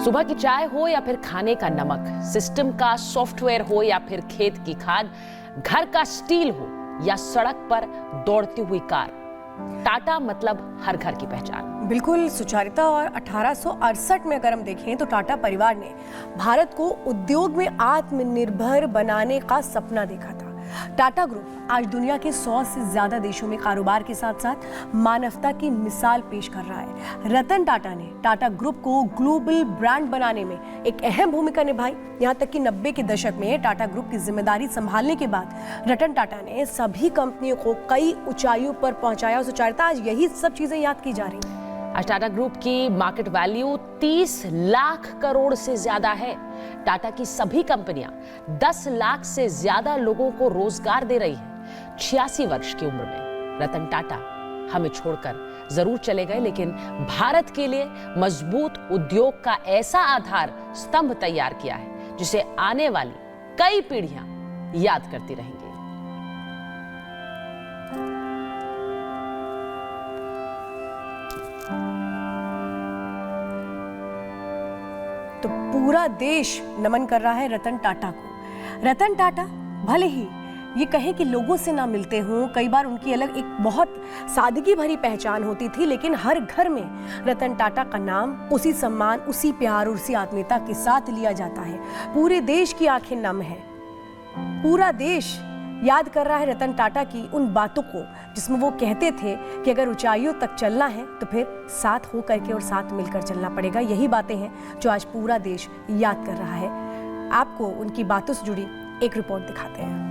सुबह की चाय हो या फिर खाने का नमक, सिस्टम का सॉफ्टवेयर हो या फिर खेत की खाद, घर का स्टील हो या सड़क पर दौड़ती हुई कार, टाटा मतलब हर घर की पहचान। बिल्कुल सुचारिता। और 1868 में अगर हम देखें तो टाटा परिवार ने भारत को उद्योग में आत्मनिर्भर बनाने का सपना देखा था। टाटा ग्रुप आज दुनिया के 100 से ज्यादा देशों में कारोबार के साथ साथ मानवता की मिसाल पेश कर रहा है। रतन टाटा ने टाटा ग्रुप को ग्लोबल ब्रांड बनाने में एक अहम भूमिका निभाई। यहाँ तक कि 90 के दशक में टाटा ग्रुप की जिम्मेदारी संभालने के बाद रतन टाटा ने सभी कंपनियों को कई ऊंचाइयों पर पहुंचाया। सुचारिता, आज यही सब चीजें याद की जा रही हैं। आज टाटा ग्रुप की मार्केट वैल्यू 30 लाख करोड़ से ज्यादा है। टाटा की सभी कंपनियां 10 लाख से ज्यादा लोगों को रोजगार दे रही हैं। 86 वर्ष की उम्र में रतन टाटा हमें छोड़कर जरूर चले गए, लेकिन भारत के लिए मजबूत उद्योग का ऐसा आधार स्तंभ तैयार किया है जिसे आने वाली कई पीढ़ियां याद करती रहेंगी। तो पूरा देश नमन कर रहा है रतन टाटा को। रतन टाटा भले ही ये कहें कि लोगों से ना मिलते हों, कई बार उनकी अलग एक बहुत सादगी भरी पहचान होती थी, लेकिन हर घर में रतन टाटा का नाम उसी सम्मान, उसी प्यार और उसी आत्मीयता के साथ लिया जाता है। पूरे देश की आंखें नम है। पूरा देश याद कर रहा है रतन टाटा की उन बातों को जिसमें वो कहते थे कि अगर ऊंचाइयों तक चलना है तो फिर साथ हो करके और साथ मिलकर चलना पड़ेगा। यही बातें हैं जो आज पूरा देश याद कर रहा है। आपको उनकी बातों से जुड़ी एक रिपोर्ट दिखाते हैं।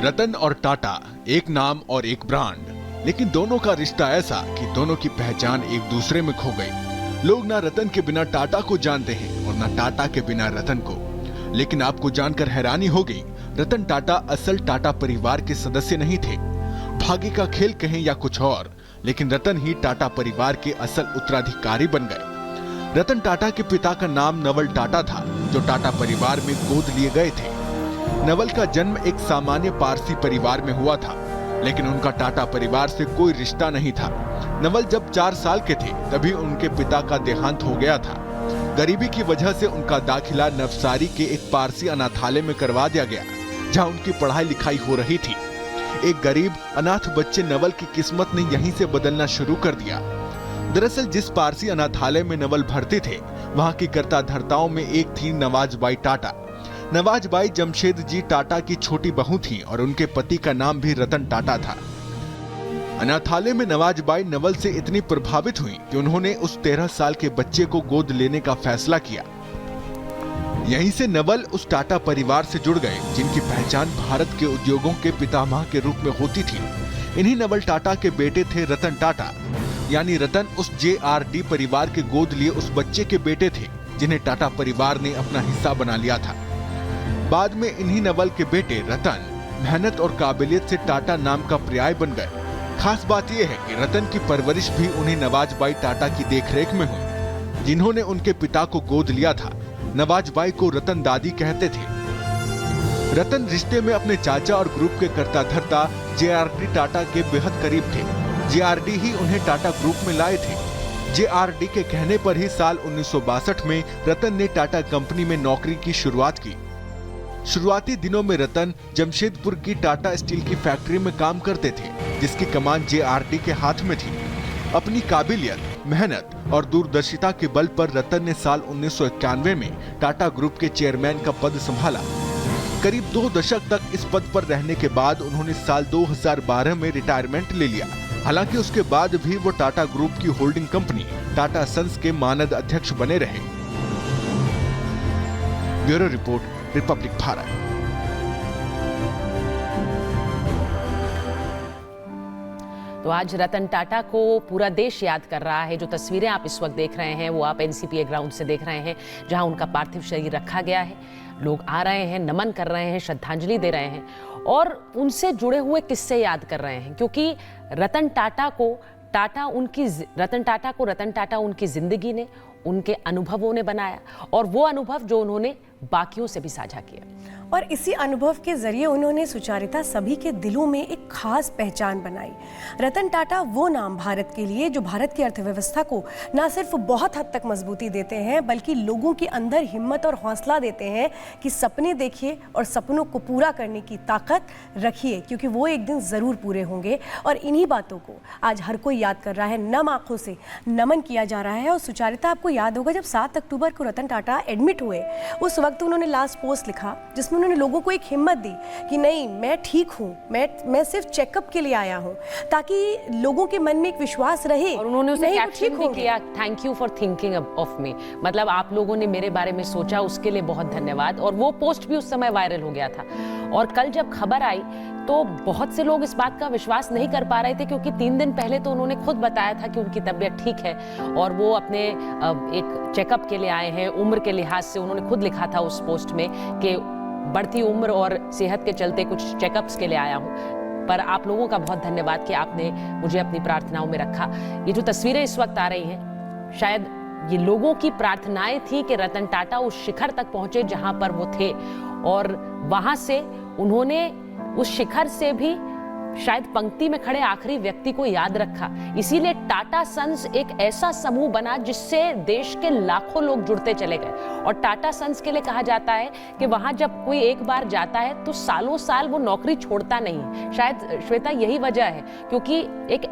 रतन और टाटा एक नाम और एक ब्रांड, लेकिन दोनों का रिश्ता ऐसा कि दोनों की पहचान एक दूसरे में खो गई। लोग ना रतन के बिना टाटा को जानते हैं और ना टाटा के बिना रतन को। लेकिन आपको जानकर हैरानी होगी, रतन टाटा असल टाटा परिवार के सदस्य नहीं थे। भाग्य का खेल कहें या कुछ और, लेकिन रतन ही टाटा परिवार के असल उत्तराधिकारी बन गए। रतन टाटा के पिता का नाम नवल टाटा था, जो टाटा परिवार में गोद लिए गए थे। नवल का जन्म एक सामान्य पारसी परिवार में हुआ था, लेकिन उनका टाटा परिवार से कोई रिश्ता नहीं था। नवल जब 4 साल के थे तभी उनके पिता का देहांत हो गया था। गरीबी की वजह से उनका दाखिला नवसारी के एक पारसी अनाथालय में करवा दिया गया, जहां उनकी पढ़ाई लिखाई हो रही थी। एक गरीब अनाथ बच्चे नवल की किस्मत ने यहीं से बदलना शुरू कर दिया। दरअसल जिस पारसी अनाथालय में नवल भर्ती थे, वहां की कर्ता धर्ताओं में एक थी नवाजबाई टाटा। नवाजबाई जमशेद जी टाटा की छोटी बहू थी और उनके पति का नाम भी रतन टाटा था। अनाथालय में नवाजबाई नवल से इतनी प्रभावित हुई कि उन्होंने उस 13 साल के बच्चे को गोद लेने का फैसला किया। यहीं से नवल उस टाटा परिवार से जुड़ गए जिनकी पहचान भारत के उद्योगों के पितामह के रूप में होती थी। इन्हीं नवल टाटा के बेटे थे रतन टाटा, यानी रतन उस JRD परिवार के गोद लिए उस बच्चे के बेटे थे जिन्हें टाटा परिवार ने अपना हिस्सा बना लिया था। बाद में इन्हीं नवल के बेटे रतन मेहनत और काबिलियत से टाटा नाम का पर्याय बन गए। खास बात यह है कि रतन की परवरिश भी उन्हीं नवाजबाई टाटा की देखरेख में हुई, जिन्होंने उनके पिता को गोद लिया था। नवाजबाई को रतन दादी कहते थे। रतन रिश्ते में अपने चाचा और ग्रुप के कर्ता धर्ता JRD टाटा के बेहद करीब थे। JRD ही उन्हें टाटा ग्रुप में लाए थे। JRD के कहने पर ही साल 1962 में रतन ने टाटा कंपनी में नौकरी की शुरुआत की। शुरुआती दिनों में रतन जमशेदपुर की टाटा स्टील की फैक्ट्री में काम करते थे, जिसकी कमान JRD के हाथ में थी। अपनी काबिलियत, मेहनत और दूरदर्शिता के बल पर रतन ने साल 1991 में टाटा ग्रुप के चेयरमैन का पद संभाला। करीब 2 दशक तक इस पद पर रहने के बाद उन्होंने साल 2012 में रिटायरमेंट ले लिया। हालांकि उसके बाद भी वो टाटा ग्रुप की होल्डिंग कंपनी टाटा सन्स के मानद अध्यक्ष बने रहे। Bureau report, Republic Bharat. तो आज रतन टाटा को पूरा देश याद कर रहा है। जो तस्वीरें आप इस वक्त देख रहे हैं वो आप NCPA ग्राउंड से देख रहे हैं, जहां उनका पार्थिव शरीर रखा गया है। लोग आ रहे हैं, नमन कर रहे हैं, श्रद्धांजलि दे रहे हैं और उनसे जुड़े हुए किस्से याद कर रहे हैं, क्योंकि रतन टाटा को रतन टाटा उनकी जिंदगी ने उनके अनुभवों ने बनाया और वो अनुभव जो उन्होंने बाकियों से भी साझा किया। और इसी अनुभव के जरिए उन्होंने सुचारिता सभी के दिलों में एक खास पहचान बनाई। रतन टाटा वो नाम भारत के लिए जो भारत की अर्थव्यवस्था को न सिर्फ बहुत हद तक मजबूती देते हैं बल्कि लोगों के अंदर हिम्मत और हौसला देते हैं कि सपने देखिए और सपनों को पूरा करने की ताकत रखिए, क्योंकि वो एक दिन ज़रूर पूरे होंगे। और इन्हीं बातों को आज हर कोई याद कर रहा है, नम आंखों से नमन किया जा रहा है। और सुचारिता, आपको याद होगा जब 7 अक्टूबर को रतन टाटा एडमिट हुए, उस वक्त उन्होंने लास्ट पोस्ट लिखा जिसमें उन्होंने लोगों को एक हिम्मत दी कि नहीं, मैं ठीक हूँ, मैं सिर्फ चेकअप के लिए आया हूँ, ताकि लोगों के मन में एक विश्वास रहे। और उन्होंने उसे नहीं, वो कैप्शन भी किया, thank you for thinking of me, मतलब आप लोगों ने मेरे बारे में सोचा, उसके लिए बहुत धन्यवाद। और वो पोस्ट भी उस समय वायरल हो गया था। और कल जब खबर आई तो बहुत से लोग इस बात का विश्वास नहीं कर पा रहे थे, क्योंकि 3 दिन पहले तो उन्होंने खुद बताया था कि उनकी तबीयत ठीक है और वो अपने एक चेकअप के लिए आए हैं। उम्र के लिहाज से उन्होंने खुद लिखा था उस पोस्ट में कि बढ़ती उम्र और सेहत के चलते कुछ चेकअप्स के लिए आया हूँ। पर आप लोगों का बहुत धन्यवाद कि आपने मुझे अपनी प्रार्थनाओं में रखा। ये जो तस्वीरें इस वक्त आ रही हैं, शायद ये लोगों की प्रार्थनाएं थी कि रतन टाटा उस शिखर तक पहुंचे जहां पर वो थे, और वहां से उन्होंने उस शिखर से भी शायद पंक्ति में खड़े आखिरी व्यक्ति को याद रखा। इसीलिए टाटा सन्स एक ऐसा समूह बना जिससे देश के लाखों लोग जुड़ते चले गए। और टाटा सन्स के लिए कहा जाता है कि वहां जब कोई एक बार जाता है तो सालों साल वो नौकरी छोड़ता नहीं। शायद श्वेता यही वजह है, क्योंकि एक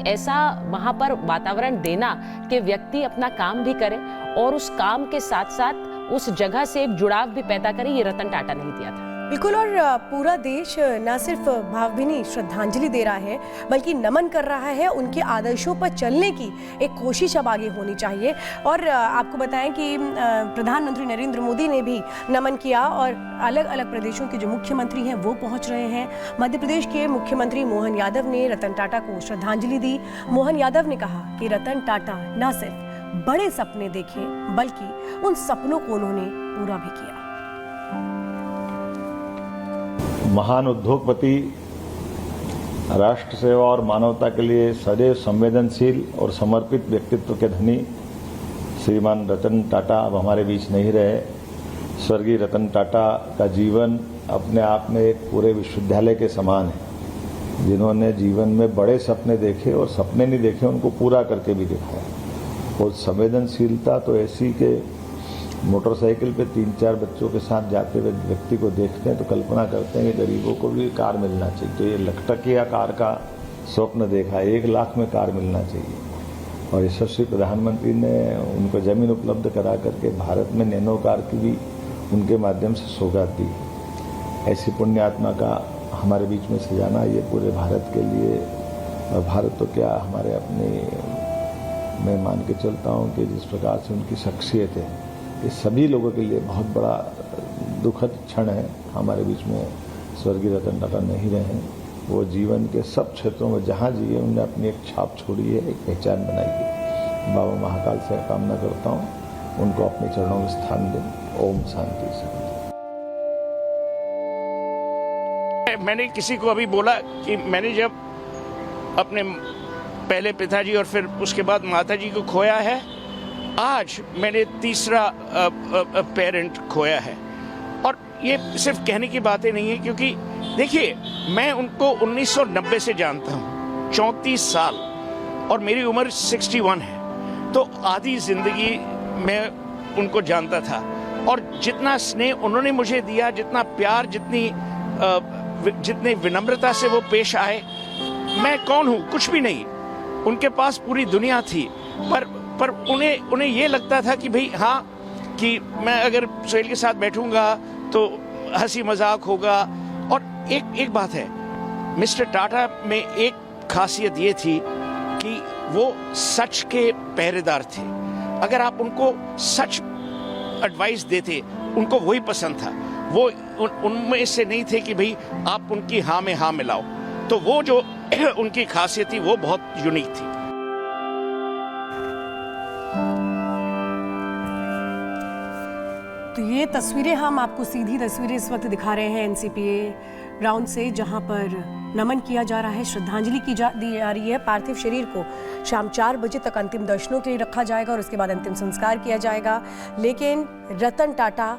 ऐसा वहां पर वातावरण देना कि व्यक्ति अपना काम भी करे और उस काम के साथ साथ उस जगह से एक जुड़ाव भी पैदा करे, ये रतन टाटा ने ही दिया था। बिल्कुल। और पूरा देश न सिर्फ भावभीनी श्रद्धांजलि दे रहा है बल्कि नमन कर रहा है। उनके आदर्शों पर चलने की एक कोशिश अब आगे होनी चाहिए। और आपको बताएं कि प्रधानमंत्री नरेंद्र मोदी ने भी नमन किया और अलग अलग प्रदेशों के जो मुख्यमंत्री हैं वो पहुंच रहे हैं। मध्य प्रदेश के मुख्यमंत्री मोहन यादव ने रतन टाटा को श्रद्धांजलि दी। मोहन यादव ने कहा कि रतन टाटा न सिर्फ बड़े सपने देखे बल्कि उन सपनों को उन्होंने पूरा भी किया। महान उद्योगपति, राष्ट्र सेवा और मानवता के लिए सदैव संवेदनशील और समर्पित व्यक्तित्व के धनी श्रीमान रतन टाटा अब हमारे बीच नहीं रहे। स्वर्गीय रतन टाटा का जीवन अपने आप में एक पूरे विश्वविद्यालय के समान है, जिन्होंने जीवन में बड़े सपने देखे और सपने नहीं देखे, उनको पूरा करके भी दिखाया। और संवेदनशीलता तो ऐसी कि मोटरसाइकिल पे 3-4 बच्चों के साथ जाते हुए व्यक्ति को देखते हैं तो कल्पना करते हैं कि गरीबों को भी कार मिलना चाहिए। तो ये लखटकिया कार का स्वप्न देखा, 1 लाख में कार मिलना चाहिए। और यशस्वी प्रधानमंत्री ने उनको जमीन उपलब्ध करा करके भारत में नैनो कार की भी उनके माध्यम से सौगात दी। ऐसी पुण्य आत्मा का हमारे बीच में सजाना ये पूरे भारत के लिए, और भारत तो क्या हमारे अपने, मैं मान के चलता हूँ कि जिस प्रकार से उनकी शख्सियत है, ये सभी लोगों के लिए बहुत बड़ा दुखद क्षण है। हमारे बीच में स्वर्गीय रतन टाटा नहीं रहे हैं। वो जीवन के सब क्षेत्रों में जहाँ जिए उन्होंने अपनी एक छाप छोड़ी है, एक पहचान बनाई है। बाबा महाकाल से कामना करता हूँ उनको अपने चरणों में स्थान दें। ओम शांति शांति। मैंने किसी को अभी बोला कि मैंने जब अपने पहले पिताजी और फिर उसके बाद माताजी को खोया है, आज मैंने तीसरा पेरेंट खोया है। और ये सिर्फ कहने की बातें नहीं है, क्योंकि देखिए मैं उनको 1990 से जानता हूँ, 34 साल, और मेरी उम्र 61 है। तो आधी जिंदगी मैं उनको जानता था। और जितना स्नेह उन्होंने मुझे दिया, जितना प्यार, जितनी विनम्रता से वो पेश आए, मैं कौन हूँ? कुछ भी नहीं। उनके पास पूरी दुनिया थी, पर उन्हें ये लगता था कि भाई हाँ, कि मैं अगर सुहेल के साथ बैठूंगा तो हंसी मजाक होगा। और एक बात है, मिस्टर टाटा में एक खासियत ये थी कि वो सच के पहरेदार थे। अगर आप उनको सच एडवाइस देते, उनको वही पसंद था। वो उनमें से नहीं थे कि भाई आप उनकी हाँ में हाँ मिलाओ। तो वो जो उनकी खासियत थी वो बहुत यूनिक थी। तो ये तस्वीरें, हम आपको सीधी तस्वीरें इस वक्त दिखा रहे हैं एनसीपीए ग्राउंड से, जहां पर नमन किया जा रहा है, श्रद्धांजलि दी जा रही है। पार्थिव शरीर को शाम 4 बजे तक अंतिम दर्शनों के लिए रखा जाएगा और उसके बाद अंतिम संस्कार किया जाएगा। लेकिन रतन टाटा